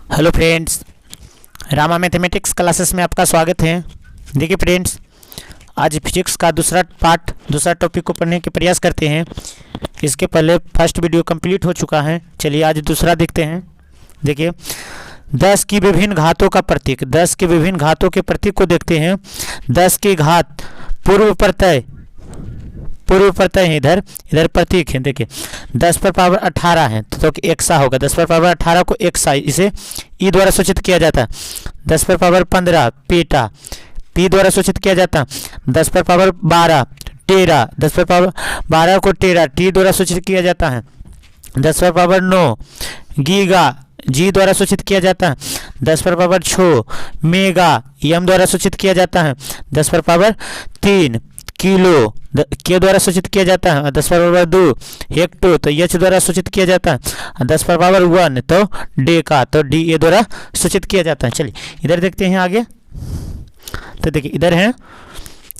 Hello friends, Rama mathematics classes में आपका स्वागत है। देखिए फ्रेंड्स, आज फिजिक्स का दूसरा टॉपिक को पढ़ने के प्रयास करते हैं। इसके पहले फर्स्ट वीडियो कंप्लीट हो चुका है। चलिए आज दूसरा देखते हैं। देखिए 10 की विभिन्न घातों का प्रतीक, 10 के विभिन्न घातों के प्रतीक को देखते हैं। 10 की घात पूर्व प्रत्यय है, इधर प्रतीक है। देखिए 10 पर पावर 18 है तो एक्सा होगा। 10 पर पावर 18 को एक्सा, इसे ई द्वारा सूचित किया जाता है। 10 पर पावर 15 पेटा, पी द्वारा सूचित किया जाता है। 10 पर पावर 12 टेरा, 10 पर पावर 12 को टेरा टी द्वारा सूचित किया जाता है। 10 पर पावर 9 गीगा, जी द्वारा सूचित किया जाता है। 10 पर पावर 6 मेगा, एम द्वारा सूचित किया जाता है। 10 पर पावर 3 किलो, के द्वारा सूचित किया जाता है। 10 पर पावर 2 हेक्टो, तो एच द्वारा सूचित किया जाता है। 10 पर पावर 1 तो डेका, तो डी ए द्वारा सूचित किया जाता है। चलिए इधर देखते हैं आगे। तो देखिए इधर है,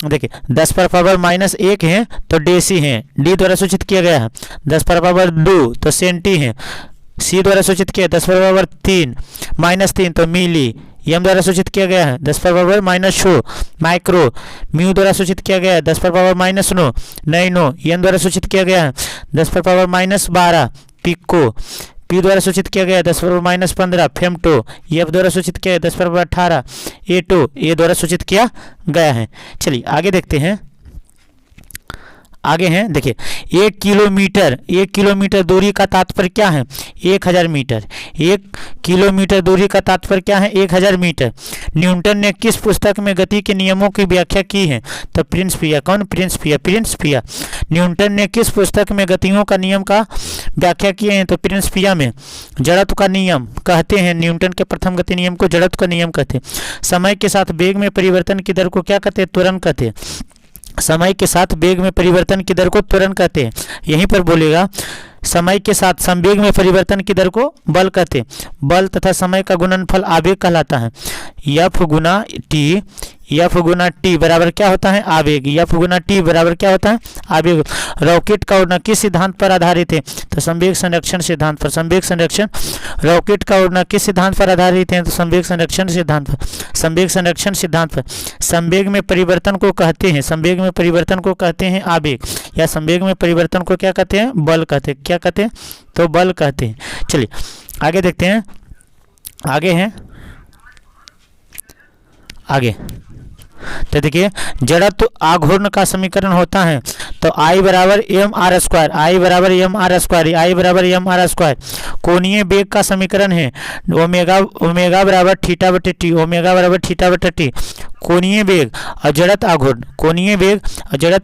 देखिए 10 पर पावर -1 है तो डेसी है, डी द्वारा सूचित किया गया है। 10 पर पावर 2 तो सेंटी है, सी द्वारा सूचित किया। 10 पर पावर 3 -3 तो मिली, एम द्वारा सूचित किया गया है। 10 पर पावर -6 माइक्रो, म्यू द्वारा सूचित किया गया है। 10 पर पावर -9 नैनो, एन द्वारा सूचित किया गया है। 10 पर पावर -12 पिको, पी द्वारा सूचित किया गया है। 10 पर पावर -15 फेमटो, एफ द्वारा सूचित किया है। 10 पर पावर 18 एटो, ए द्वारा सूचित किया गया है। चलिए आगे देखते हैं। आगे हैं, देखिए 1 किलोमीटर दूरी का तात्पर्य क्या है? 1000 मीटर। 1 किलोमीटर दूरी का तात्पर्य क्या है? 1000 मीटर। न्यूटन ने किस पुस्तक में गति के नियमों की व्याख्या की है? तो प्रिंसिपिया। कौन? प्रिंसिपिया। न्यूटन ने किस पुस्तक में गतियों का नियम का व्याख्या किए हैं? तो प्रिंसिपिया में। जड़त्व का नियम कहते हैं, न्यूटन के प्रथम गति नियम को जड़त्व का नियम कहते हैं। समय के साथ वेग में परिवर्तन की दर को क्या कहते हैं? त्वरण कहते हैं। समय के साथ वेग में परिवर्तन की दर को त्वरण कहते हैं। यहीं पर बोलेगा, समय के साथ संवेग में परिवर्तन की दर को बल कहते हैं। बल तथा समय का गुणनफल आवेग कहलाता है। एफ गुना टी बराबर क्या होता है? आवेग। एफ गुना टी बराबर क्या होता है? आवेग। रॉकेट का उड़ना किस सिद्धांत पर आधारित है? तो संवेग संरक्षण सिद्धांत पर। संवेग संरक्षण। रॉकेट का उड़ना किस सिद्धांत पर आधारित है? तो संवेग संरक्षण सिद्धांत पर। संवेग संरक्षण सिद्धांत पर। संवेग में परिवर्तन को कहते हैं आवेग, या संवेग में परिवर्तन को क्या कहते हैं? बल कहते हैं। क्या कहते हैं? तो बल कहते हैं। चलिए आगे देखते हैं। आगे तो देखिए, जड़त्व आघूर्ण का समीकरण होता है तो I बराबर mr स्क्वायर। कोणीय वेग का समीकरण है ओमेगा बराबर थीटा बटे टी। कोणीय वेग और जड़त्व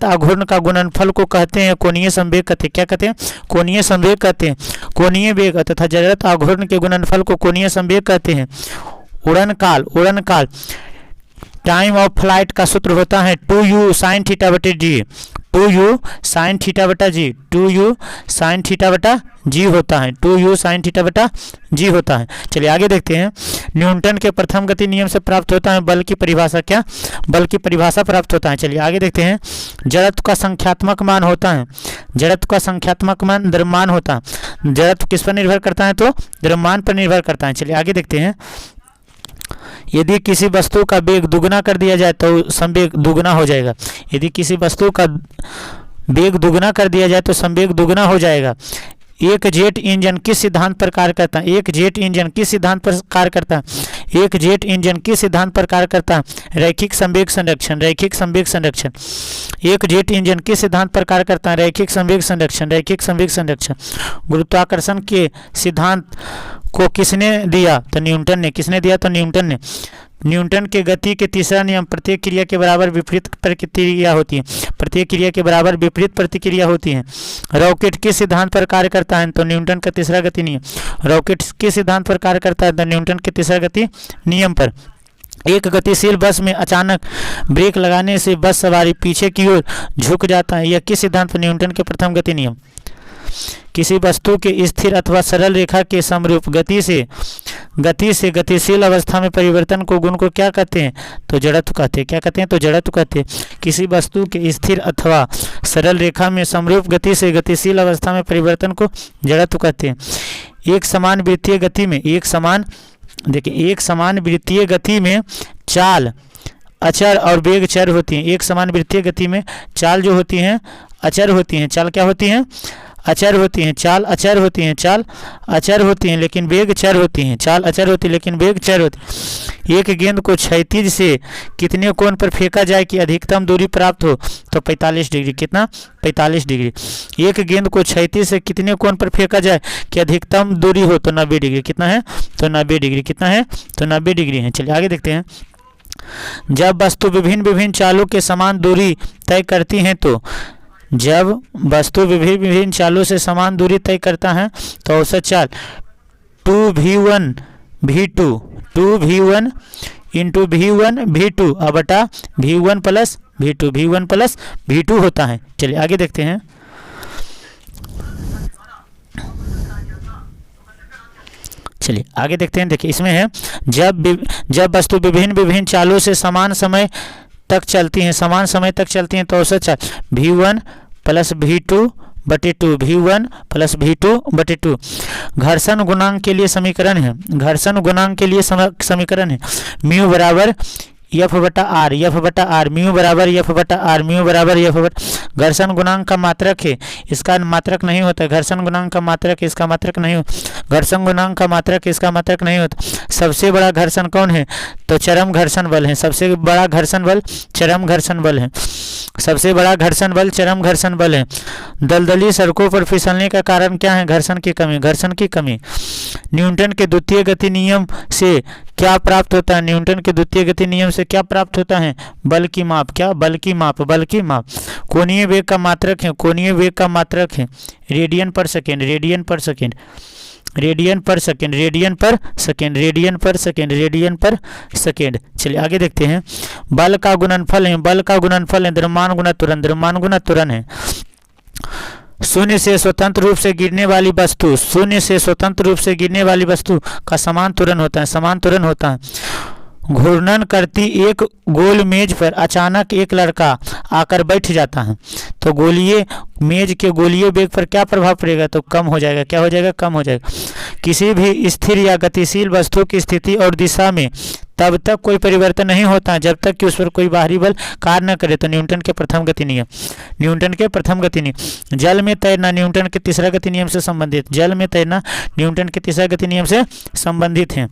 आघूर्ण का गुणनफल को कहते हैं कोणीय संवेग कहते हैं। क्या कहते हैं? कोणीय संवेग कहते हैं। कोणीय वेग तथा जड़त्व आघूर्ण के गुणनफल को कोणीय संवेग कहते हैं। उड़न काल टाइम ऑफ फ्लाइट का सूत्र होता है 2u sin थीटा बटे जी। 2u sin थीटा बटा जी। 2u sin थीटा बटा जी होता है। 2u sin थीटा बटा जी होता है। चलिए आगे देखते हैं। न्यूटन के प्रथम गति नियम से प्राप्त होता है बल की परिभाषा। क्या? बल की परिभाषा प्राप्त होता है। चलिए आगे देखते हैं। जड़त्व का संख्यात्मक मान होता है। द्रव्यमान होता है। जड़त्व किस पर निर्भर करता है? तो द्रव्यमान पर निर्भर करता है। चलिए आगे देखते हैं। यदि किसी वस्तु का वेग दुगना कर दिया जाए तो संवेग दुगना हो जाएगा। यदि किसी वस्तु का वेग दुगना कर दिया जाए तो संवेग दुगना हो जाएगा। एक जेट इंजन किस सिद्धांत पर कार्य करता है? एक जेट इंजन किस सिद्धांत पर कार्य करता है? रैखिक संवेग संरक्षण। एक जेट इंजन किस सिद्धांत पर कार्य करता है? रैखिक संवेग संरक्षण। गुरुत्वाकर्षण के सिद्धांत को किसने दिया? तो न्यूटन ने। किसने दिया? तो न्यूटन ने। न्यूटन के गति के तीसरा नियम, प्रत्येक क्रिया के बराबर विपरीत प्रतिक्रिया होती है। रॉकेट किस सिद्धांत पर कार्य करता है? तो न्यूटन का तीसरा गति नियम। रॉकेट किस सिद्धांत पर कार्य करता है? तो न्यूटन के तीसरा गति नियम पर। एक गतिशील बस में अचानक ब्रेक लगाने से बस सवारी पीछे की ओर झुक जाता है। यह किस सिद्धांत पर? न्यूटन के प्रथम गति नियम। किसी वस्तु के स्थिर अथवा सरल रेखा के समरूप गति से गतिशील अवस्था में परिवर्तन को गुण को क्या कहते हैं? तो जड़त्व कहते हैं। क्या कहते हैं? तो जड़त्व कहते हैं। किसी वस्तु के स्थिर अथवा सरल रेखा में समरूप गति से गतिशील अवस्था में परिवर्तन को जड़त्व कहते हैं। एक समान वृत्तीय गति में देखिए एक समान वृत्तीय गति में चाल अचर और वेग चर होती हैं। एक समान वृत्तीय गति में चाल जो होती हैं अचर होती हैं। चाल क्या होती हैं? अचर होती हैं। चाल अचर होती हैं। चाल अचर होती हैं लेकिन वेग चर होती हैं। चाल अचर होती है लेकिन वेग चर होती है। एक गेंद को क्षैतिज से कितने कोण पर फेंका जाए कि अधिकतम दूरी प्राप्त हो? तो 45 डिग्री। कितना? 45 डिग्री। एक गेंद को क्षैतिज से कितने कोण पर फेंका जाए कि अधिकतम दूरी हो? तो 90 डिग्री। कितना है? तो 90 डिग्री। कितना है? तो 90 डिग्री है। चलिए आगे देखते हैं। जब वस्तु विभिन्न विभिन्न चालों के समान दूरी तय करती हैं तो जब वस्तु विभिन्न विभिन्न चालों से समान दूरी तय करता है तो औसत चाल 2v1 v2 2v1 into v1 v2 बटा v1 plus v2 v1 plus v2 होता है। चलिए आगे देखते हैं। चलिए आगे देखते हैं। देखिए इसमें है जब वस्तु विभिन्न विभिन्न चालों से समान समय तक चलती हैं तो औसत चाल v1 प्लस v2 बटे 2 v1 प्लस v2 बटे 2। घर्षण गुणांक के लिए समीकरण है म्यू बराबर एफ बटा आर म्यू बराबर एफ बटा आर घर्षण गुणांक का मात्रक है, इसका मात्रक नहीं होता। घर्षण गुणांक का मात्रक है, इसका मात्रक नहीं होता। घर्षण गुणांक का मात्रक है, इसका मात्रक नहीं होता। सबसे बड़ा घर्षण कौन है? तो चरम घर्षण बल है। सबसे बड़ा घर्षण बल चरम घर्षण बल है। सबसे बड़ा घर्षण बल चरम घर्षण बल है। दलदली सड़कों पर फिसलने का कारण क्या है? घर्षण की कमी। न्यूटन के द्वितीय गति नियम से क्या प्राप्त होता है? न्यूटन के द्वितीय गति नियम से क्या प्राप्त होता है? बल की माप। क्या? बल की माप। कोणीय वेग का मात्रक है रेडियन पर सेकेंड। चलिए आगे देखते हैं। बल का गुणनफल है द्रव्यमान गुना त्वरण है। शून्य से स्वतंत्र रूप से गिरने वाली वस्तु का समान त्वरण होता है। घूर्णन करती एक गोल मेज पर अचानक एक लड़का आकर बैठ जाता है तो मेज के गोलीय वेग पर क्या प्रभाव पड़ेगा? तो कम हो जाएगा। क्या हो जाएगा? कम हो जाएगा। किसी भी स्थिर या गतिशील वस्तु की स्थिति और दिशा में तब तक कोई परिवर्तन नहीं होता जब तक कि उस पर कोई बाहरी बल कार्य न करे। तो न्यूटन के प्रथम गति नियम। जल में तैरना न्यूटन के तीसरा गति नियम से संबंधित है।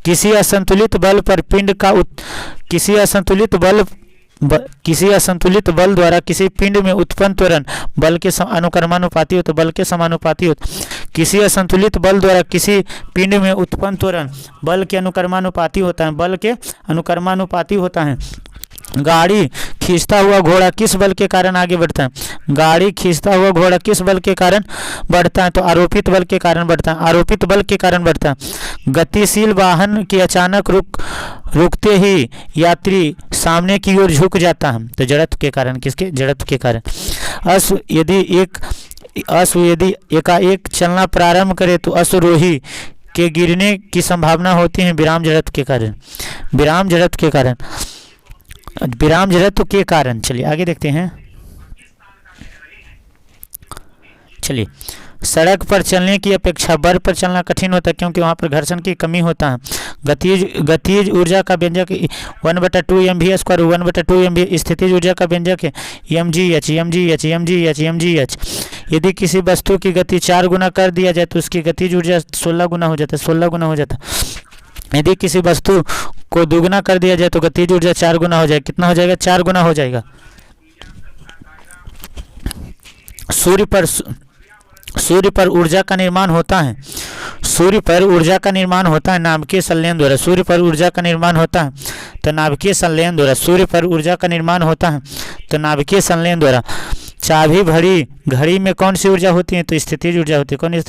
किसी असंतुलित बल पर पिंड का किसी असंतुलित बल द्वारा किसी पिंड में उत्पन्न त्वरण बल के अनुक्रमानुपाती हो। किसी असंतुलित बल द्वारा किसी पिंड में उत्पन्न त्वरण बल के अनुक्रमानुपाती होता है। गाड़ी खींचता हुआ घोड़ा किस बल के कारण आगे बढ़ता है? तो आरोपित बल के कारण बढ़ता है। गतिशील वाहन के अचानक रुकते ही यात्री सामने की ओर झुक जाता है तो जड़त्व के कारण। किसके? जड़त्व के कारण। अश्व यदि एकाएक चलना प्रारंभ करे तो अश्वरोही के गिरने की संभावना होती है विराम जड़त्व के कारण। चलिए आगे देखते हैं। चलिए सड़क पर चलने की अपेक्षा बर्फ पर चलना कठिन होता है क्योंकि वहाँ पर घर्षण की कमी होता है। गतिज ऊर्जा का व्यंजक 1/2 mv² 1/2 mv। स्थितिज ऊर्जा का व्यंजक है mgh। यदि किसी वस्तु की गति 4 गुना कर दिया जाए तो उसकी गतिज ऊर्जा 16 गुना हो जाता है। यदि किसी वस्तु को दुगुना कर दिया जाए तो गतिज ऊर्जा 4 गुना हो जाएगा। कितना हो जाएगा? 4 गुना हो जाएगा। सूर्य पर ऊर्जा का निर्माण होता है नाभिकीय संलयन द्वारा। नाभिकीय संलयन द्वारा। चाबी भरी घड़ी में कौन सी ऊर्जा होती है? तो स्थितिज ऊर्जा होती है। कौन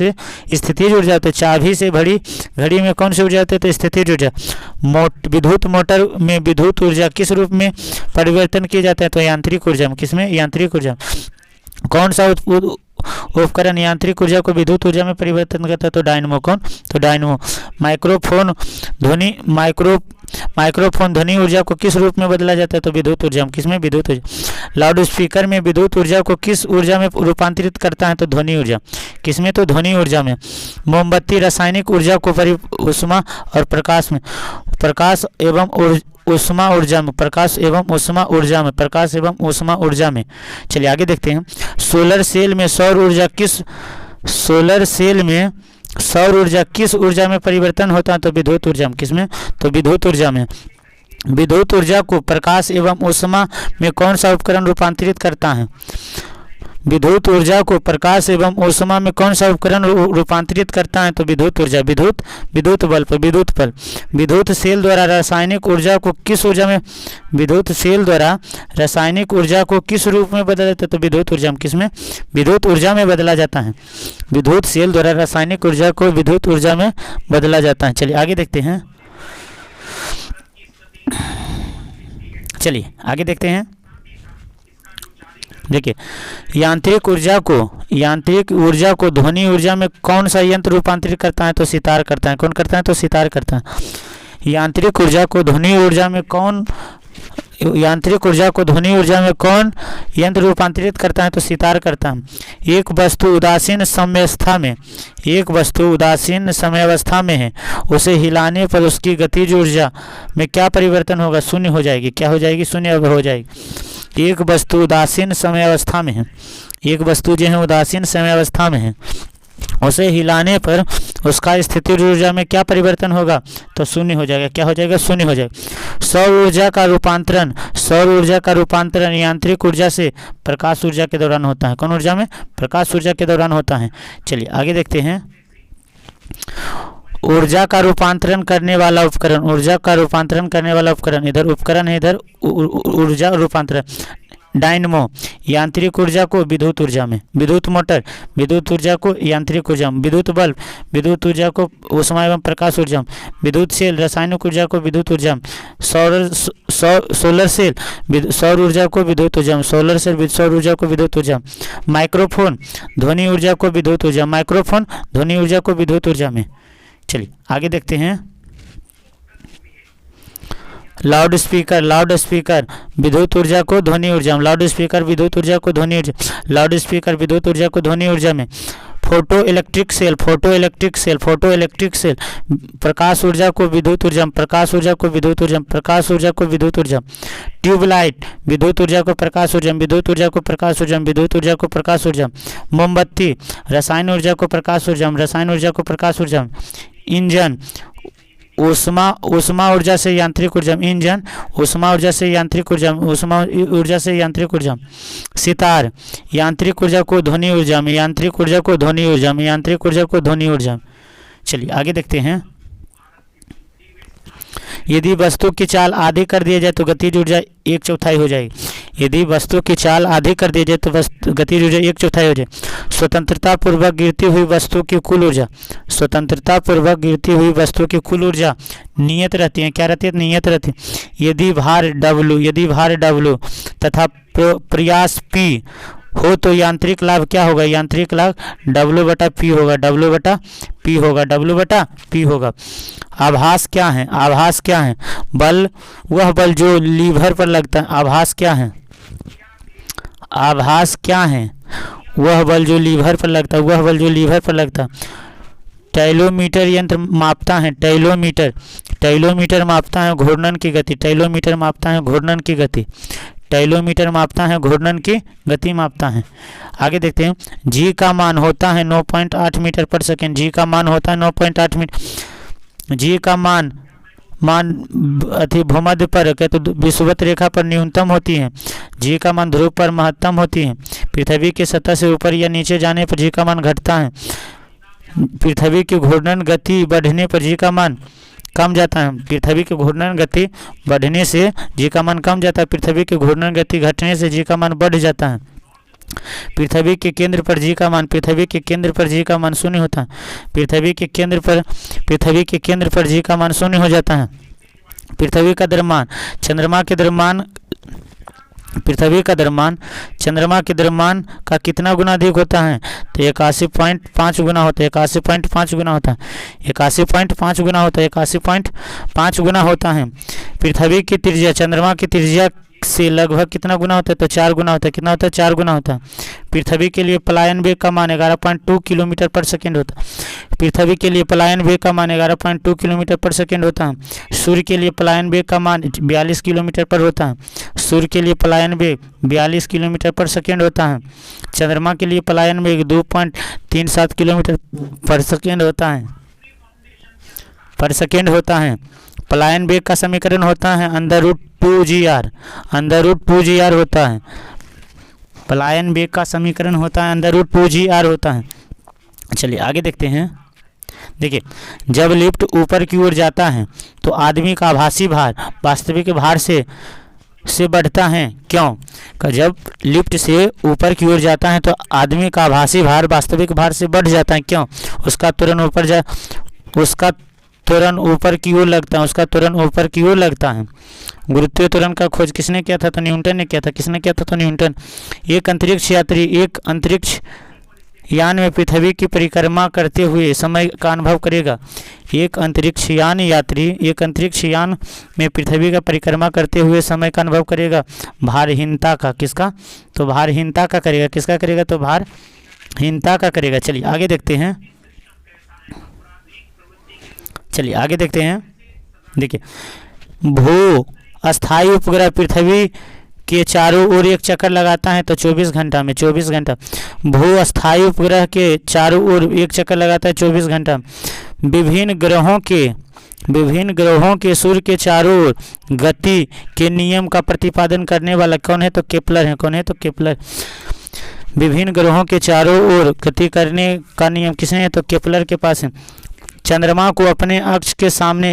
स्थितिज ऊर्जा होती है। चाबी से भरी घड़ी में कौन सी ऊर्जा होती है? तो स्थितिज ऊर्जा। विद्युत मोटर में विद्युत ऊर्जा किस रूप में परिवर्तन किया जाता है? तो यांत्रिक ऊर्जा में। किसमें? यांत्रिक ऊर्जा। कौन सा उपकरण यांत्रिक ऊर्जा को विद्युत ऊर्जा में परिवर्तन करता है? तो डायनमो। कौन? तो डायनमो। माइक्रोफोन माइक्रोफोन ध्वनि ऊर्जा को किस रूप में बदला जाता है? तो विद्युत ऊर्जा में। किसमें? विद्युत ऊर्जा। लाउड स्पीकर में विद्युत ऊर्जा को किस ऊर्जा में रूपांतरित करता है? तो ध्वनि ऊर्जा। किसमें? तो ध्वनि ऊर्जा में। मोमबत्ती रासायनिक ऊर्जा को ऊष्मा और प्रकाश में, प्रकाश एवं ऊष्मा ऊर्जा में, प्रकाश एवं ऊष्मा ऊर्जा में, प्रकाश एवं ऊष्मा ऊर्जा में। चलिए आगे देखते हैं। सोलर सेल में सौर ऊर्जा किस, सोलर सेल में सौर ऊर्जा किस ऊर्जा में परिवर्तन होता है? तो विद्युत ऊर्जा में। किसमें? तो विद्युत ऊर्जा में। विद्युत ऊर्जा को प्रकाश एवं ऊष्मा में कौन सा उपकरण रूपांतरित करता है? विद्युत ऊर्जा को प्रकाश एवं ऊष्मा में कौन सा उपकरण रूपांतरित करता है? तो विद्युत ऊर्जा। विद्युत बल्ब, विद्युत बल्ब। विद्युत सेल द्वारा रासायनिक ऊर्जा को किस ऊर्जा में, विद्युत सेल द्वारा रासायनिक ऊर्जा को किस रूप में बदला जाता है? तो विद्युत ऊर्जा में। किसमें? विद्युत ऊर्जा में बदला जाता है। विद्युत सेल द्वारा रासायनिक ऊर्जा को विद्युत ऊर्जा में बदला जाता है। चलिए आगे देखते हैं। चलिए आगे देखते हैं। देखिए, यांत्रिक ऊर्जा को ध्वनि ऊर्जा में कौन सा यंत्र रूपांतरित करता है? तो सितार करता है। कौन करता है? तो सितार करता है। यांत्रिक ऊर्जा को ध्वनि ऊर्जा में कौन यंत्र रूपांतरित करता है? तो सितार करता है। एक वस्तु उदासीन समयावस्था में है, उसे हिलाने पर उसकी गतिज ऊर्जा में क्या परिवर्तन होगा? शून्य हो जाएगी। क्या हो जाएगी? शून्य हो जाएगी। एक वस्तु उदासीन समयावस्था में है, एक वस्तु जो है उदासीन समयावस्था में है, उसे हिलाने पर उसका स्थितिज ऊर्जा में क्या परिवर्तन होगा? तो शून्य हो जाएगा। क्या हो जाएगा? शून्य हो जाएगा। सौर ऊर्जा का रूपांतरण यांत्रिक ऊर्जा से प्रकाश ऊर्जा के दौरान होता है। कौन ऊर्जा में? प्रकाश ऊर्जा के दौरान होता है। चलिए आगे देखते हैं। ऊर्जा का रूपांतरण करने वाला उपकरण, इधर उपकरण है, इधर ऊर्जा रूपांतरण। डायनमो, यांत्रिक ऊर्जा को विद्युत ऊर्जा में। विद्युत मोटर, विद्युत ऊर्जा को यांत्रिक ऊर्जा में। विद्युत बल्ब, विद्युत ऊर्जा को ऊष्मा एवं प्रकाश ऊर्जा में। विद्युत सेल, रासायनिक ऊर्जा को विद्युत ऊर्जा में। सोलर सेल, सौर ऊर्जा को विद्युत ऊर्जा में। सोलर सेल सौर ऊर्जा को विद्युत ऊर्जा में। माइक्रोफोन, ध्वनि ऊर्जा को विद्युत ऊर्जा। माइक्रोफोन ध्वनि ऊर्जा को विद्युत ऊर्जा में। चलिए आगे देखते हैं। लाउड स्पीकर विद्युत ऊर्जा को ध्वनि ऊर्जा में। लाउड स्पीकर विद्युत ऊर्जा को ध्वनि ऊर्जा, लाउड स्पीकर विद्युत ऊर्जा को ध्वनि ऊर्जा में। फोटो इलेक्ट्रिक सेल प्रकाश ऊर्जा को विद्युत ऊर्जा में। प्रकाश ऊर्जा को विद्युत ऊर्जा में। प्रकाश ऊर्जा को विद्युत ऊर्जा में। ट्यूबलाइट, विद्युत ऊर्जा को प्रकाश ऊर्जा में। विद्युत ऊर्जा को प्रकाश ऊर्जा में। विद्युत ऊर्जा को प्रकाश ऊर्जा में। मोमबत्ती, रसायन ऊर्जा को प्रकाश ऊर्जा में। रसायन ऊर्जा को प्रकाश ऊर्जा में। इंजन, ऊष्मा ऊर्जा से यांत्रिक ऊर्जा में। इंजन ऊष्मा ऊर्जा से यांत्रिक ऊर्जा में। ऊष्मा ऊर्जा से यांत्रिक ऊर्जा में। सितार, यांत्रिक ऊर्जा को ध्वनि ऊर्जा में। यांत्रिक ऊर्जा को ध्वनि ऊर्जा में। यांत्रिक ऊर्जा को ध्वनि ऊर्जा में। चलिए आगे देखते हैं। यदि वस्तु की चाल आधी कर दिया जाए तो गतिज ऊर्जा 1/4 हो जाएगी। यदि वस्तु की चाल आधी कर दी जाए तो गतिज ऊर्जा 1/4 हो जाए। स्वतंत्रता पूर्वक गिरती हुई वस्तु की कुल ऊर्जा, स्वतंत्रता पूर्वक गिरती हुई वस्तु की कुल ऊर्जा नियत रहती है। क्या रहती है? नियत रहती है। यदि भार W तथा प्रयास P हो तो यांत्रिक लाभ क्या होगा? यांत्रिक लाभ W/P होगा। W/P होगा। W/P होगा। आभास क्या है? आभास क्या है? बल, वह बल जो लीवर पर लगता है। आभास क्या है? आभास क्या है? वह बल जो लीवर पर लगता है। वह बल जो लीवर पर लगता है। टैलोमीटर यंत्र मापता है। टैलोमीटर मापता है घूर्णन की गति। टैलोमीटर मापता है घूर्णन की गति। टैलोमीटर मापता है घूर्णन की गति मापता है। आगे देखते हैं। जी का मान होता है 9.8 मीटर पर सेकेंड। जी का मान होता है 9.8 मीटर। जी का मान भूमध्य पर क्या तो विषुवत रेखा पर न्यूनतम होती है। जी का मान ध्रुव पर महत्तम होती है। पृथ्वी की सतह से ऊपर या नीचे जाने पर जी का मान घटता है। पृथ्वी की घूर्णन गति बढ़ने पर जी का मान कम जाता है। पृथ्वी की घूर्णन गति बढ़ने से जी का मान कम जाता है। पृथ्वी की घूर्णन गति घटने से जी का मान बढ़ जाता है। पृथ्वी के केंद्र पर जी का मान शून्य होता है। पृथ्वी के केंद्र पर जी का मान शून्य हो जाता है। पृथ्वी का द्रव्यमान चंद्रमा के द्रव्यमान पृथ्वी का द्रव्यमान चंद्रमा के द्रव्यमान का कितना गुना अधिक होता है? तो 81.5 गुना होता है। 81.5 गुना होता है। 81.5 गुना होता है। 81.5 गुना होता है। पृथ्वी की त्रिज्या चंद्रमा की त्रिज्या से लगभग कितना गुना होता है? तो 4 गुना होता है। कितना होता है? 4 गुना होता है। पृथ्वी के लिए पलायन वेग का मान 11.2 किलोमीटर पर सेकेंड होता है। पृथ्वी के लिए पलायन वेग का मान 11.2 किलोमीटर पर सेकेंड होता है। सूर्य के लिए पलायन वेग का मान 42 किलोमीटर पर होता है। सूर्य के लिए पलायन वेग 42 किलोमीटर पर सेकेंड होता है। चंद्रमा के लिए पलायन वेग 2.37 किलोमीटर पर सेकेंड होता है। पलायन वेग का समीकरण होता है √2gr। √2gr होता है। पलायन वेग का समीकरण होता है √2gr होता है। चलिए आगे देखते हैं। देखिए, जब लिफ्ट ऊपर की ओर जाता है तो आदमी का आभासी भार वास्तविक भार से बढ़ता है। क्यों? जब लिफ्ट से ऊपर की ओर जाता है तो आदमी का आभासी भार वास्तविक भार से बढ़ जाता है। क्यों? उसका त्वरण ऊपर की ओर लगता है। गुरुत्वीय त्वरण का खोज किसने किया था? तो न्यूटन ने किया था। किसने किया था? तो न्यूटन। एक अंतरिक्ष यात्री एक अंतरिक्ष यान में पृथ्वी की परिक्रमा करते हुए समय का अनुभव करेगा। एक अंतरिक्ष यान में पृथ्वी का परिक्रमा करते हुए समय का अनुभव करेगा भारहीनता का। किसका? तो भारहीनता का करेगा। किसका करेगा? तो भारहीनता का करेगा। चलिए आगे देखते हैं। देखिए, भू अस्थायी उपग्रह पृथ्वी के चारों ओर एक चक्कर लगाता है तो 24 घंटा में। 24 घंटा। भू अस्थायी उपग्रह के चारों ओर एक चक्कर लगाता है 24 घंटा। विभिन्न ग्रहों के सूर्य के चारों ओर गति के नियम का प्रतिपादन करने वाला कौन है? तो केपलर है। कौन है? तो केपलर। विभिन्न ग्रहों के चारों ओर गति करने का नियम किसने है? तो केपलर के पास है। चंद्रमा को अपने अक्ष के सामने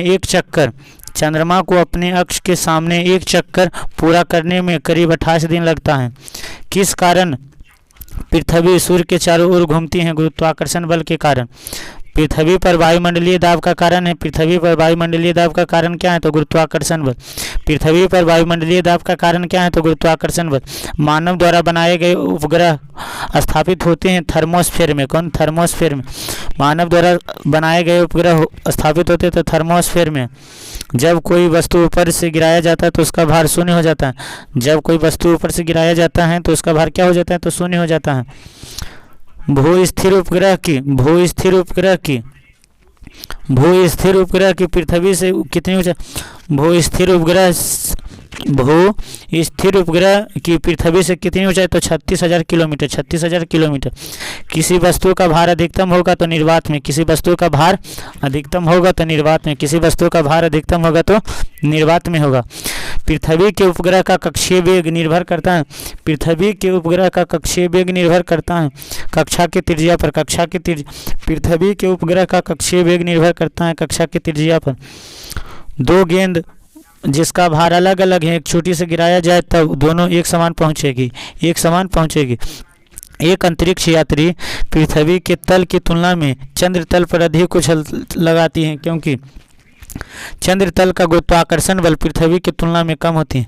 एक चक्कर पूरा करने में करीब 28 दिन लगता है। किस कारण पृथ्वी सूर्य के चारों ओर घूमती है? गुरुत्वाकर्षण बल के कारण। पृथ्वी पर वायुमंडलीय दाब का कारण है। पृथ्वी पर वायुमंडलीय दाब का कारण क्या है? तो गुरुत्वाकर्षण बल। पृथ्वी पर वायुमंडलीय दाब का कारण क्या है? तो गुरुत्वाकर्षण बल। मानव द्वारा बनाए गए उपग्रह स्थापित होते हैं थर्मोस्फीयर में। कौन? थर्मोस्फीयर में। मानव द्वारा बनाए गए उपग्रह स्थापित होते हैं तो थर्मोस्फीयर में। जब कोई वस्तु ऊपर से गिराया जाता है तो उसका भार शून्य हो जाता है। जब कोई वस्तु ऊपर से गिराया जाता है तो उसका भार क्या हो जाता है? तो शून्य हो जाता है। भू स्थिर उपग्रह की पृथ्वी से कितनी ऊंचाई? भू स्थिर उपग्रह की पृथ्वी से कितनी ऊंचाई? तो 36,000 किलोमीटर। 36,000 किलोमीटर। किसी वस्तु का भार अधिकतम होगा तो निर्वात में। किसी वस्तु का भार अधिकतम होगा तो निर्वात में। किसी वस्तु का भार अधिकतम होगा तो निर्वात में होगा। पृथ्वी के उपग्रह का कक्षीय वेग निर्भर करता है। पृथ्वी के उपग्रह का कक्षीय वेग निर्भर करता है कक्षा की त्रिज्या पर। पृथ्वी के उपग्रह का कक्षीय वेग निर्भर करता है कक्षा की त्रिज्या पर। दो गेंद जिसका भार अलग अलग है एक छोटी से गिराया जाए तब दोनों एक समान पहुंचेगी। एक अंतरिक्ष यात्री पृथ्वी के तल की तुलना में चंद्र तल पर अधिक उछल लगाती हैं क्योंकि चंद्र तल का गुरुत्वाकर्षण बल पृथ्वी की तुलना में कम होती है।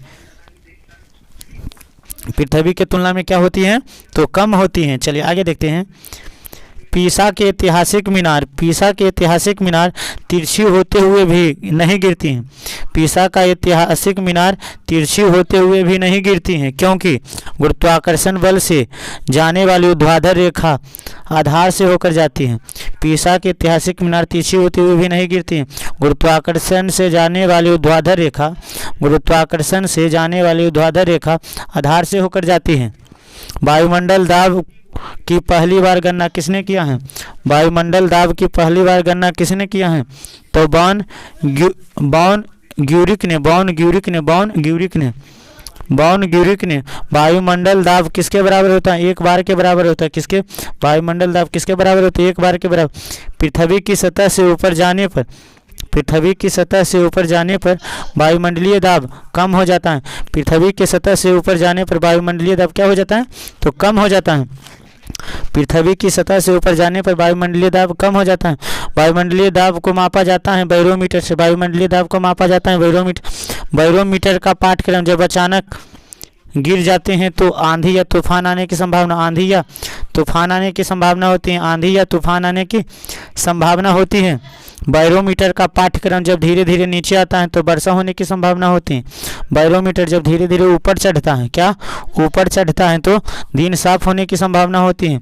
पृथ्वी की तुलना में क्या होती है? तो कम होती हैं। चलिए आगे देखते हैं। पीसा के ऐतिहासिक मीनार तिरछी होते हुए भी नहीं गिरती हैं। पीसा का ऐतिहासिक मीनार तिरछी होते हुए भी नहीं गिरती हैं क्योंकि गुरुत्वाकर्षण बल से जाने वाली ऊर्ध्वाधर रेखा आधार से होकर जाती है। पीसा के ऐतिहासिक मीनार तिरछी होते हुए भी नहीं गिरती हैं। गुरुत्वाकर्षण से जाने वाली ऊर्ध्वाधर रेखा आधार से होकर जाती है। वायुमंडल दाब की पहली बार गणना किसने किया है? वायुमंडल दाब की पहली बार गणना किसने किया है? तो बॉन ग्यूरिक ने। वायुमंडल दाब किसके बराबर होता है? एक बार के बराबर होता है। किसके? वायुमंडल दाब किसके बराबर होता है? एक बार के बराबर। पृथ्वी की सतह से ऊपर जाने पर वायुमंडलीय दाब कम हो जाता है। पृथ्वी की सतह से ऊपर जाने पर वायुमंडलीय दाब क्या हो जाता है? तो कम हो जाता है। पृथ्वी की सतह से ऊपर जाने पर वायुमंडलीय दाब कम हो जाता है। वायुमंडलीय दाब को मापा जाता है बैरोमीटर से। बैरोमीटर का पाठ्यक्रम जब अचानक गिर जाते हैं तो आंधी या तूफान आने की संभावना, आंधी या तूफान आने की संभावना होती है, आंधी या तूफान आने की संभावना होती है। बैरोमीटर का पाठ्यक्रम जब धीरे धीरे नीचे आता है तो वर्षा होने की संभावना होती है। बैरोमीटर जब धीरे धीरे ऊपर चढ़ता है, क्या ऊपर चढ़ता है, तो दिन साफ होने की संभावना होती है।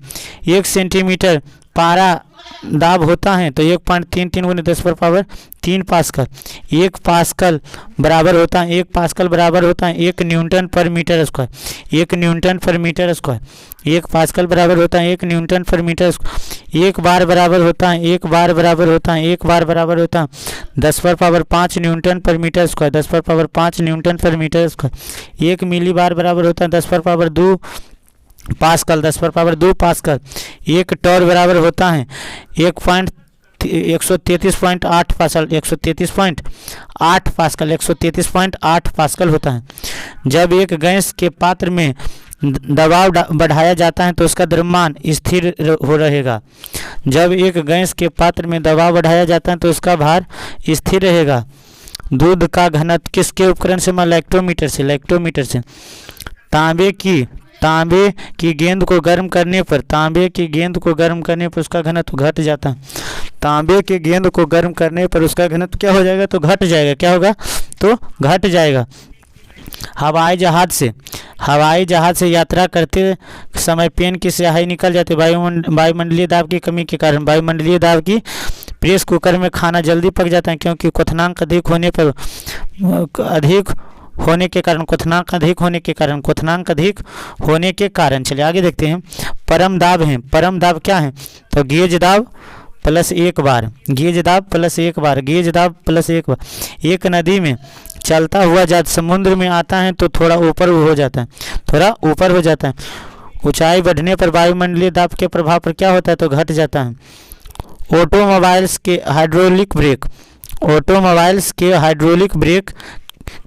1 सेंटीमीटर पारा दाब होता है तो 1.33 × 10⁻³ पास्कल। 1 पास्कल बराबर होता है 1 पास्कल बराबर होता है 1 न्यूटन पर मीटर स्क्वायर। 1 न्यूटन पर मीटर स्क्वायर। 1 पास्कल बराबर होता है 1 न्यूटन पर मीटर स्क्वायर। 1 बार बराबर होता है 1 बार बराबर होता है 1 बार बराबर होता है 10⁻5 न्यूटन पर मीटर स्क्वायर। 10⁻5 न्यूटन पर मीटर स्क्वायर। 1 मिली बार बराबर होता है 10⁻2 पास्कल। 10⁻2 पास्कल। 1 टॉर बराबर होता है 133.8 पास्कल। 133.8 पास्कल 133.8 पास्कल होता है। जब एक गैस के पात्र में दबाव बढ़ाया जाता है तो उसका द्रव्यमान स्थिर हो रहेगा। जब एक गैस के पात्र में दबाव बढ़ाया जाता है तो उसका भार स्थिर रहेगा। दूध का घनत्व किसके उपकरण से? लैक्टोमीटर से। लैक्टोमीटर से। तांबे की गेंद को गर्म करने पर उसका घनत्व घट जाता है। तांबे की गेंद को गर्म करने पर उसका घनत्व क्या हो जाएगा? तो घट जाएगा। क्या होगा? तो घट जाएगा। हवाई जहाज से यात्रा करते समय पेन की स्याही निकल जाती है वायुमंडलीय दाब की कमी के कारण। वायुमंडलीय दाब की प्रेस कुकर में खाना जल्दी पक जाता है क्योंकि क्वथनांक अधिक होने के कारण। चलिए आगे देखते हैं। परम दाब है। परम दाब क्या है? तो गेज दाब प्लस 1 बार। गेज दाब प्लस 1 बार। गेज दाब प्लस 1 बार। एक नदी में चलता हुआ जब समुद्र में आता है तो थोड़ा ऊपर हो जाता है। ऊंचाई बढ़ने पर वायुमंडलीय दाब के प्रभाव पर क्या होता है? तो घट जाता है। ऑटोमोबाइल्स के हाइड्रोलिक ब्रेक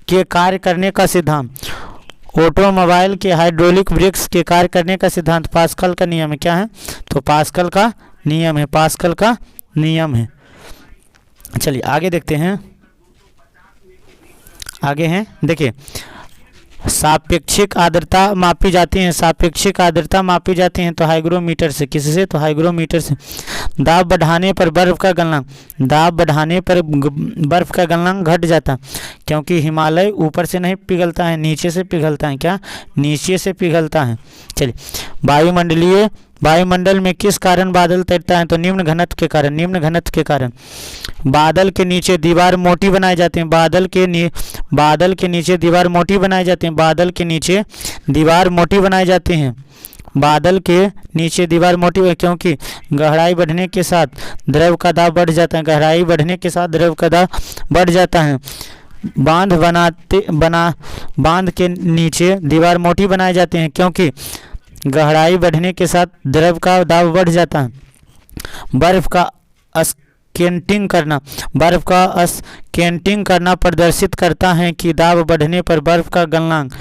के कार्य करने का सिद्धांत। ऑटोमोबाइल के हाइड्रोलिक ब्रेक्स के कार्य करने का सिद्धांत पास्कल का नियम है। क्या है? तो पास्कल का नियम है। चलिए आगे देखते हैं। आगे हैं, देखिए सापेक्षिक आर्द्रता मापी जाती है। तो हाइग्रोमीटर से। किससे? तो हाइग्रोमीटर से। दाब बढ़ाने पर बर्फ का गलनांक घट जाता है क्योंकि हिमालय ऊपर से नहीं पिघलता है, नीचे से पिघलता है। क्या? नीचे से पिघलता है। चलिए वायुमंडल में किस कारण बादल तैरता है? तो निम्न घनत्व के कारण। बादल के नीचे दीवार मोटी बनाई जाती है। बादल के नीचे दीवार मोटी बनाई जाती है क्योंकि गहराई बढ़ने के साथ द्रव का दाब बढ़ जाता है। बांध के नीचे दीवार मोटी बनाई जाती है क्योंकि गहराई बढ़ने के साथ द्रव का दाब बढ़ जाता है। बर्फ का स्केटिंग करना प्रदर्शित करता है कि दाब बढ़ने पर बर्फ का गलनांक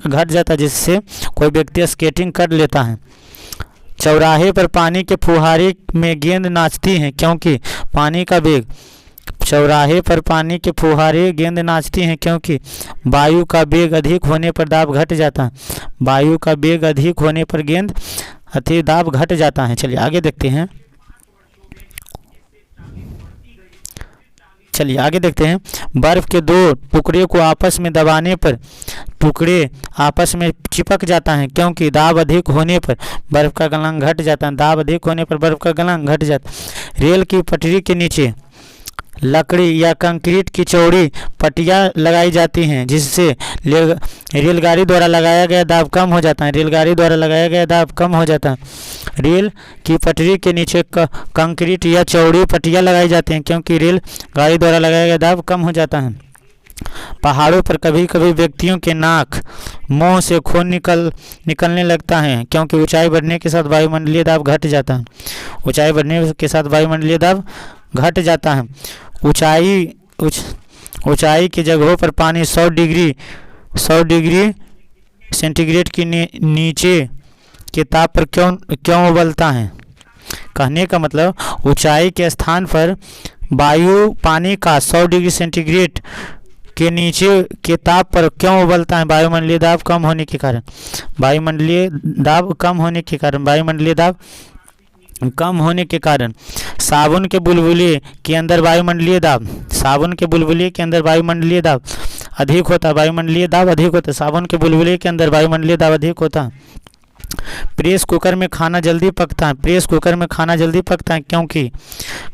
घट जाता है जिससे कोई व्यक्ति स्केटिंग कर लेता है। चौराहे पर पानी के फुहारे में गेंद नाचती है क्योंकि वायु का वेग अधिक होने पर दाब घट जाता है। चलिए आगे देखते हैं। बर्फ के 2 टुकड़े को आपस में दबाने पर टुकड़े आपस में चिपक जाता है क्योंकि दाब अधिक होने पर बर्फ का गलनांक घट जाता है। रेल की पटरी के नीचे लकड़ी या कंक्रीट की चौड़ी पट्टियाँ लगाई जाती हैं जिससे रेलगाड़ी द्वारा लगाया गया दाब कम हो जाता है। रेल की पटरी के नीचे कंक्रीट या चौड़ी पट्टियाँ लगाई जाती हैं क्योंकि रेलगाड़ी द्वारा लगाया गया दाब कम हो जाता है। पहाड़ों पर कभी कभी व्यक्तियों के नाक मुंह से खून निकलने लगता है क्योंकि ऊंचाई बढ़ने के साथ वायुमंडलीय दाब घट जाता है। ऊंचाई की जगहों पर पानी 100 डिग्री सेंटीग्रेड की नीचे के ताप पर क्यों उबलता है? कहने का मतलब ऊंचाई के स्थान पर वायु पानी का 100 डिग्री सेंटीग्रेड के नीचे के ताप पर क्यों उबलता है? वायुमंडलीय दाब कम होने के कारण। वायुमंडलीय दाब कम होने के कारण। वायुमंडलीय दाब कम होने के कारण। साबुन के बुलबुले के अंदर वायुमंडलीय दाब, साबुन के बुलबुले के अंदर वायुमंडलीय दाब अधिक होता है। वायुमंडलीय दाब अधिक होता है साबुन के बुलबुले के अंदर वायुमंडलीय दाब अधिक होता है। प्रेस कुकर में खाना जल्दी पकता है। प्रेस कुकर में खाना जल्दी पकता है क्योंकि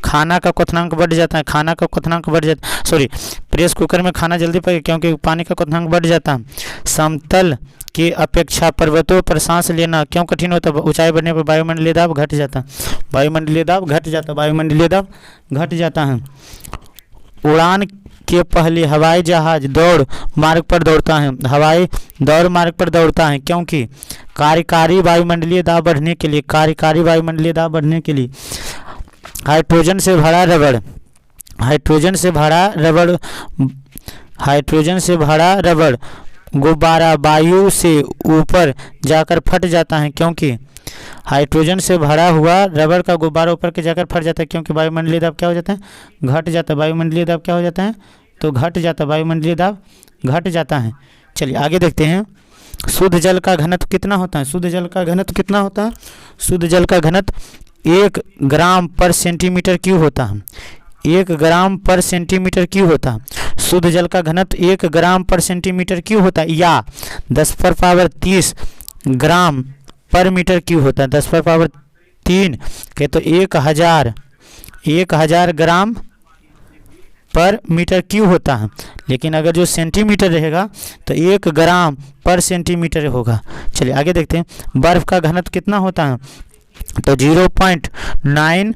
खाना का क्वथनांक बढ़ जाता है। खाना का क्वथनांक बढ़ जाता सॉरी प्रेस कुकर में खाना जल्दी पके क्योंकि पानी का क्वथनांक बढ़ जाता है। समतल की अपेक्षा पर्वतों पर सांस लेना क्यों कठिन होता है? ऊंचाई बढ़ने पर वायुमंडलीय दाब घट जाता है। वायुमंडलीय दाब घट जाता है। वायुमंडलीय दाब घट जाता है। उड़ान के पहले हवाई जहाज दौड़ मार्ग पर दौड़ता है। हवाई दौड़ मार्ग पर दौड़ता है क्योंकि कार्यकारी वायुमंडलीय दाब बढ़ने के लिए, कार्यकारी वायुमंडलीय दाब बढ़ने के लिए हाइड्रोजन से भरा रबड़, हाइड्रोजन से भरा रबड़, हाइड्रोजन से भरा रबड़ गुब्बारा वायु से ऊपर जाकर फट जाता है क्योंकि हाइड्रोजन से भरा हुआ रबड़ का गुब्बारा ऊपर के जाकर फट जाता है क्योंकि वायुमंडलीय दाब क्या हो जाता है? घट जाता है। वायुमंडलीय दाब क्या हो जाता है? तो घट जाता है। वायुमंडलीय दाब घट जाता है। चलिए आगे देखते हैं। शुद्ध जल का घनत्व कितना होता है? शुद्ध जल का घनत्व कितना होता है? शुद्ध जल का घनत्व 1 ग्राम पर सेंटीमीटर क्यूब होता है। 1 ग्राम पर सेंटीमीटर क्यूब होता है। शुद्ध जल का घनत्व 1 ग्राम पर सेंटीमीटर क्यूब होता है या 10⁻30 ग्राम पर मीटर क्यूब होता है। 10⁻3 के तो 1000 ग्राम पर मीटर क्यूब होता है। लेकिन अगर जो सेंटीमीटर रहेगा तो 1 ग्राम पर सेंटीमीटर होगा। चलिए आगे देखते हैं। बर्फ़ का घनत्व कितना होता है? तो 0.9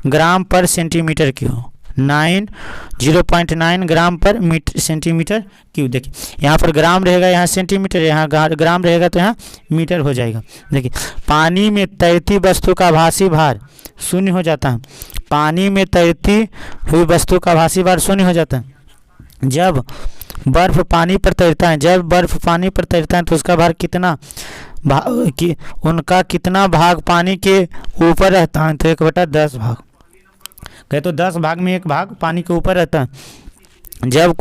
ग्राम पर सेंटीमीटर क्यूब। 0.9 ग्राम पर सेंटीमीटर क्यूब। देखिए यहाँ पर ग्राम रहेगा, यहाँ सेंटीमीटर, यहाँ ग्राम रहेगा तो यहाँ मीटर हो जाएगा। देखिए पानी में तैरती वस्तु का भासी भार शून्य हो जाता है। पानी में तैरती हुई वस्तु का भासी भार शून्य हो जाता है जब बर्फ़ पानी पर तैरता है। जब बर्फ़ पानी पर तैरता है तो उसका भार कितना उनका कितना भाग पानी के ऊपर रहता है? तो 1/10 भाग। कहे तो 10 भाग में 1 भाग पानी के ऊपर रहता है। जब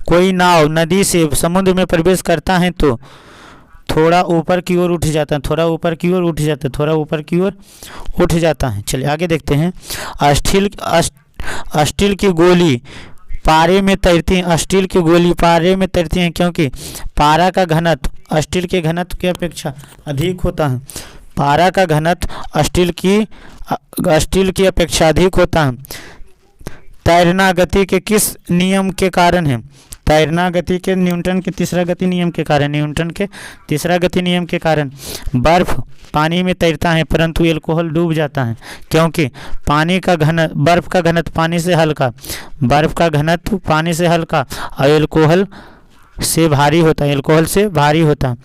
कोई नाव नदी से समुद्र में प्रवेश करता है तो थोड़ा ऊपर की ओर उठ जाता है। थोड़ा ऊपर की ओर उठ जाता है। थोड़ा ऊपर की ओर उठ जाता है। चलिए आगे देखते हैं। स्टील की गोली पारे में तैरती हैं। स्टील की गोली पारे में तैरती हैं क्योंकि पारा का घनत्व स्टील के घनत्व की अपेक्षा अधिक होता है। पारा का घनत्व स्टील की अपेक्षा अधिक होता है। तैरना गति के किस नियम के कारण है? तैरना गति के न्यूटन के तीसरा गति नियम के कारण। न्यूटन के तीसरा गति नियम के कारण बर्फ पानी में तैरता है परंतु एल्कोहल डूब जाता है क्योंकि बर्फ का घनत्व पानी से हल्का, बर्फ का घनत्व पानी से हल्का और एल्कोहल से भारी होता है। एल्कोहल से भारी होता है।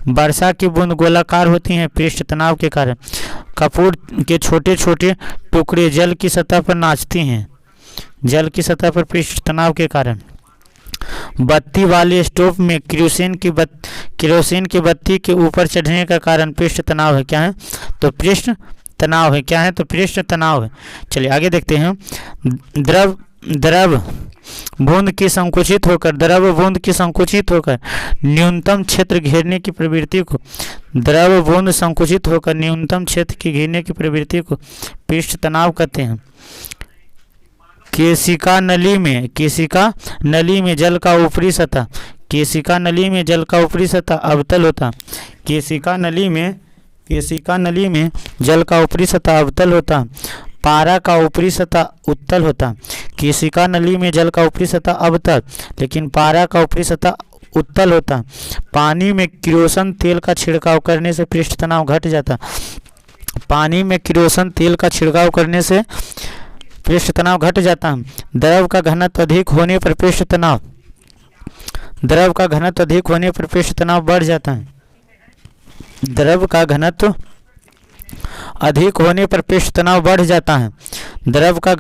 वर्षा की बूंद गोलाकार होती हैं पृष्ठ तनाव के कारण। कपूर के छोटे छोटे टुकड़े जल की सतह पर नाचती हैं। जल की सतह पर पृष्ठ तनाव के कारण। बत्ती वाले स्टोव में केरोसिन की बत्ती के ऊपर चढ़ने का कारण पृष्ठ तनाव है। क्या है? तो पृष्ठ तनाव है। क्या है? तो पृष्ठ तनाव है। चलिए आगे देखते हैं। द्रव बूंद की संकुचित होकर न्यूनतम क्षेत्र घेरने की प्रवृत्ति को द्रव बूंद संकुचित होकर न्यूनतम क्षेत्र की घेरने की प्रवृत्ति को पृष्ठ तनाव कहते हैं। केशिका नली में जल का ऊपरी सतह अवतल होता। केशिका नली में जल का ऊपरी सतह अवतल होता। पारा का ऊपरी सतह उत्तल होता। केशिका नली में जल का ऊपरी सतह अवतल लेकिन पारा का ऊपरी सतह उत्तल होता। पानी में किरोसिन तेल का छिड़काव करने से पृष्ठ तनाव घट जाता। पानी में किरोसिन तेल का छिड़काव करने से पृष्ठ तनाव घट जाता है। द्रव का घनत्व अधिक होने पर पृष्ठ तनाव बढ़ जाता है। द्रव का घनत्व अधिक होने पर पृष्ठ तनाव बढ़ जाता है। द्रव का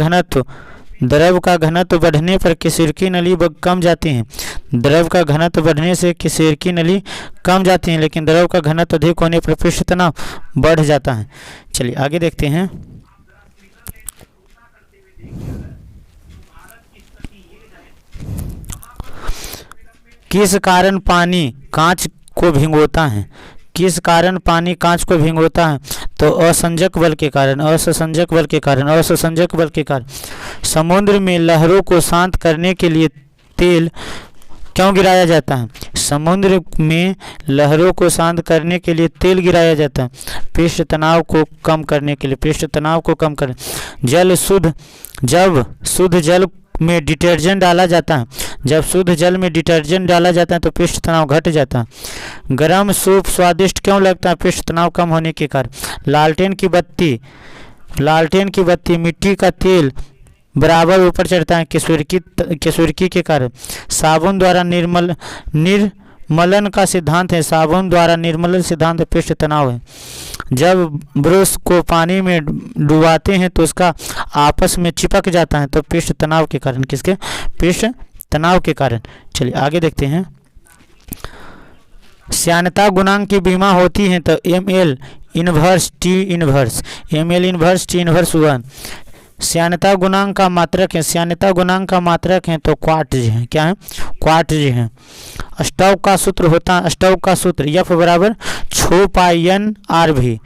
घनत्व बढ़ने पर किसिरकी नली कम जाती है। द्रव का घनत्व बढ़ने से किसिरकी नली कम जाती है लेकिन द्रव का घनत्व अधिक होने पर पृष्ठ तनाव बढ़ जाता है। चलिए आगे देखते हैं। किस कारण पानी कांच को भिगोता है? किस कारण पानी कांच को भिगोता है? तो असंजक बल के कारण, असंजक बल के कारण, असंजक बल के कारण। समुद्र में लहरों को शांत करने के लिए तेल क्यों गिराया जाता है? समुद्र में लहरों को शांत करने के लिए तेल गिराया जाता है, पृष्ठ तनाव को कम करने के लिए, पृष्ठ तनाव को कम करने। जब शुद्ध जल में डिटर्जेंट डाला जाता है, जब शुद्ध जल में डिटर्जेंट डाला जाता है तो पृष्ठ तनाव घट जाता है। गरम सूप स्वादिष्ट क्यों लगता है? पृष्ठ तनाव कम होने के कारण। लालटेन की बत्ती मिट्टी का तेल बराबर ऊपर चढ़ता है, किसुरकी के कारण। साबुन द्वारा निर्मलन का सिद्धांत है, साबुन द्वारा निर्मलन सिद्धांत पृष्ठ तनाव है। जब ब्रश को पानी में डुबाते हैं तो उसका आपस में चिपक जाता है, तो पृष्ठ तनाव के कारण। किसके? पृष्ठ तनाव के कारण। चलिए आगे देखते हैं। श्यानता गुणांक की बीमा होती है तो ml इनवर्स टी इनवर्स 1। श्यानता गुणांक का मात्रक है, श्यानता गुणांक का मात्रक है तो क्वार्ट्ज है। क्या है? क्वार्ट्ज है। स्टोक्स का सूत्र होता है, स्टोक्स का सूत्र F बराबर 6 पाई n RV,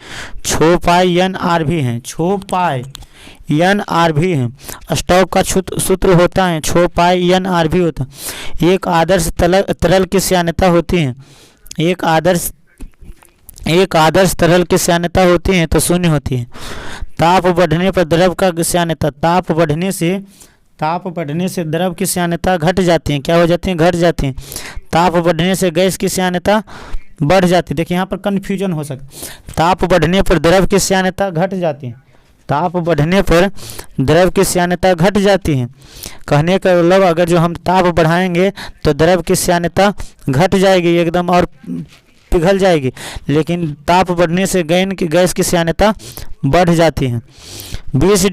6 पाई n RV है, 6 पाई n RV है। स्टोक्स का सूत्र होता है 6 पाई n RV होता है। एक आदर्श तरल की श्यानता होती है, एक आदर्श तरल की श्यानता होती है तो शून्य होती है। ताप बढ़ने पर द्रव का श्यानता, ताप बढ़ने से द्रव की श्यानता घट जाती है। क्या हो जाती है? घट जाती है। ताप बढ़ने से गैस की श्यानता बढ़ जाती है। देखिए यहाँ पर कन्फ्यूजन हो सकता है। ताप बढ़ने पर द्रव की श्यानता घट जाती है, ताप बढ़ने पर द्रव की श्यानता घट जाती है। कहने का मतलब अगर जो हम ताप बढ़ाएंगे तो द्रव की श्यानता घट जाएगी एकदम और पिघल जाएगी, लेकिन ताप बढ़ने से गैस की श्यानता बढ़ जाती है। 20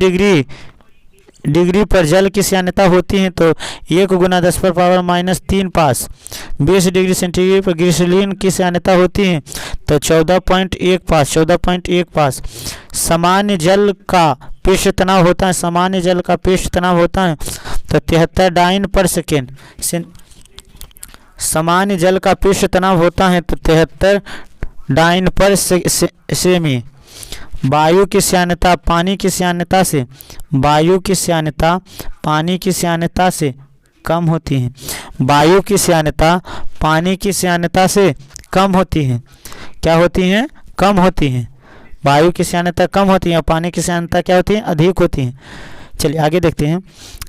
डिग्री पर जल की श्यानता होती है तो 1 × 10⁻³ पास। 20 डिग्री सेंटीग्रेड पर ग्लिसरीन की श्यानता होती है तो 14.1 पास, 14.1 पास। सामान्य जल का पृष्ठ तनाव होता है, सामान्य जल का पृष्ठ तनाव होता है तो 73 डाइन पर सेकेंड। सामान्य जल का पृष्ठ तनाव होता है तो 73 डाइन पर सेमी। वायु की श्यानता पानी की श्यानता से, वायु की श्यानता पानी की श्यानता से कम होती है, वायु की श्यानता पानी की श्यानता से कम होती है। क्या होती हैं? कम होती हैं। वायु की श्यानता कम होती है, पानी की श्यानता क्या होती है? अधिक होती है। चलिए आगे देखते हैं।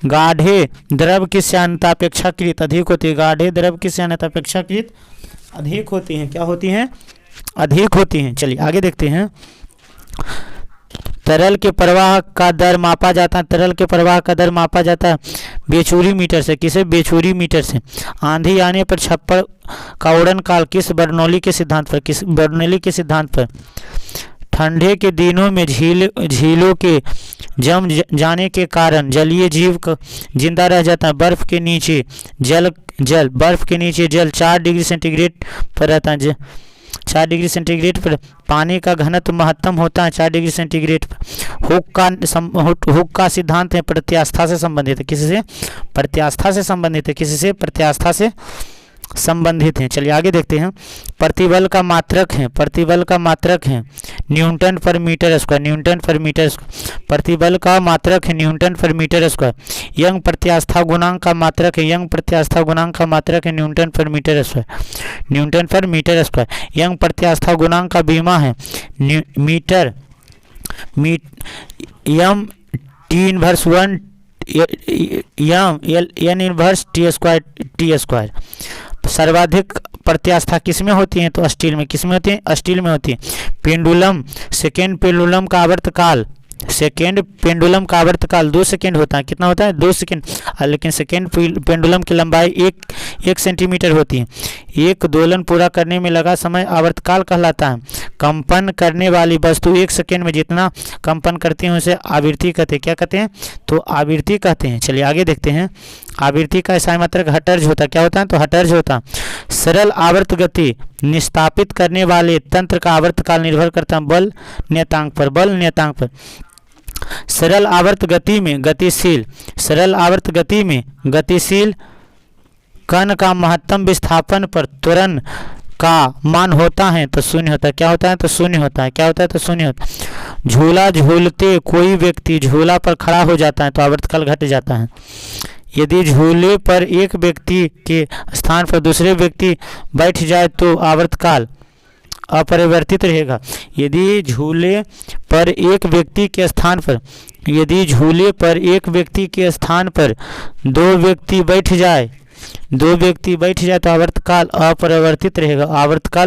गाढ़े द्रव की श्यानता अपेक्षाकृत अधिक होती है, गाढ़े द्रव की श्यानता अपेक्षाकृत अधिक होती है। क्या होती हैं? अधिक होती हैं। चलिए आगे देखते हैं। तरल के प्रवाह का दर मापा जाता है, तरल के प्रवाह का दर मापा जाता है बेचूरी मीटर से। किसे? बेचूरी मीटर से। आंधी आने पर छप्पर का उड़न काल किस बर्नौली के सिद्धांत पर? किस बर्नौली के सिद्धांत पर? ठंडे के दिनों में झीलों के जम जाने के कारण जलीय जीव जिंदा रह जाता है। बर्फ के नीचे जल 4 डिग्री सेंटीग्रेड पर रहता है। 4 डिग्री सेंटीग्रेड पर पानी का घनत्व महत्तम होता है 4 डिग्री सेंटीग्रेड पर। हुक का सिद्धांत है प्रत्यास्था से संबंधित है। किससे? प्रत्यास्था से संबंधित है। किससे? प्रत्यास्था से संबंधित हैं। चलिए आगे देखते हैं। प्रतिबल का मात्रक है, प्रतिबल का मात्रक है न्यूटन पर मीटर स्क्वायर, न्यूटन पर मीटर स्क्वायर। प्रतिबल का मात्रक है न्यूटन पर मीटर स्क्वायर। यंग प्रत्यास्था गुणांक का मात्रक है, यंग प्रत्यास्था गुणांक का मात्रक है न्यूटन पर मीटर स्क्वायर, न्यूटन पर मीटर स्क्वायर। यंग प्रत्यास्था गुणांक का बीमा है M T inverse 1 N inverse T square. सर्वाधिक प्रत्यास्था किस में होती है? तो स्टील में। किस में होती है? स्टील में होती है। पेंडुलम सेकेंड पेंडुलम का आवर्तकाल, सेकेंड पेंडुलम का आवर्तकाल 2 सेकेंड होता है। कितना होता है? 2 सेकेंड। लेकिन सेकेंड पेंडुलम की लंबाई 1 सेंटीमीटर होती है। एक दोलन पूरा करने में लगा समय आवर्तकाल कहलाता है। कंपन करने वाली वस्तु 1 सेकेंड में जितना कंपन करती है उसे आवृत्ति कहते हैं। क्या कहते हैं? तो आवृत्ति कहते हैं। चलिए आगे देखते हैं। आवृत्ति का ऐसा मात्रक हर्ट्ज होता है। क्या होता है? तो हर्ट्ज होता है। सरल आवर्त गति निस्थापित करने वाले तंत्र का आवर्तकाल निर्भर करता है बल नियतांक पर, बल नियतांक पर। सरल आवर्त गति में गतिशील, सरल आवर्त गति में गतिशील कण का महत्तम विस्थापन पर त्वरण का मान होता है तो शून्य होता है। क्या होता है? तो शून्य होता है। क्या होता है? तो शून्य होता है। झूला झूलते कोई व्यक्ति झूला पर खड़ा हो जाता है तो आवर्तकाल घट जाता है। यदि झूले पर एक व्यक्ति के स्थान पर दूसरे व्यक्ति बैठ जाए तो आवर्तकाल अपरिवर्तित रहेगा। यदि झूले पर एक व्यक्ति के स्थान पर दो व्यक्ति बैठ जाए तो आवर्तकाल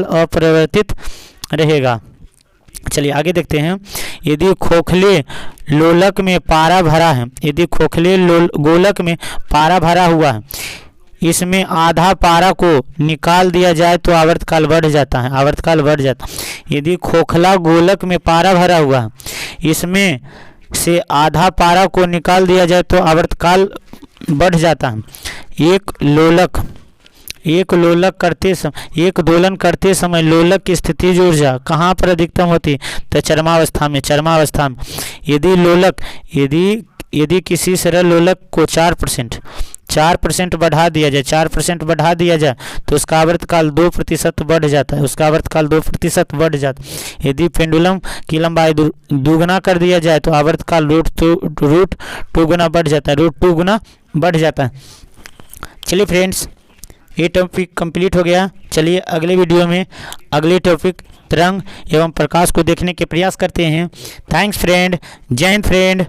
अपरिवर्तित रहेगा। चलिए आगे देखते हैं। यदि खोखले लोलक में पारा भरा है, गोलक में पारा भरा हुआ है, इसमें आधा पारा को निकाल दिया जाए तो आवर्तकाल बढ़ जाता है। यदि खोखला गोलक में पारा भरा हुआ है, इसमें से आधा पारा को निकाल दिया जाए तो आवर्तकाल बढ़ जाता है। एक दोलन करते समय लोलक की स्थितिज ऊर्जा कहाँ पर अधिकतम होती है? तो चरमावस्था में। यदि किसी सरल लोलक को 4% बढ़ा दिया जाए तो उसका आवर्तकाल 2% बढ़ जाता है। यदि पेंडुलम की लंबाई दुगना कर दिया जाए तो आवर्तकाल रूट 2 गुना बढ़ जाता है। चलिए फ्रेंड्स, ये टॉपिक कंप्लीट हो गया। चलिए अगले वीडियो में अगले टॉपिक तरंग एवं प्रकाश को देखने के प्रयास करते हैं। Thanks friend. जय हिंद फ्रेंड।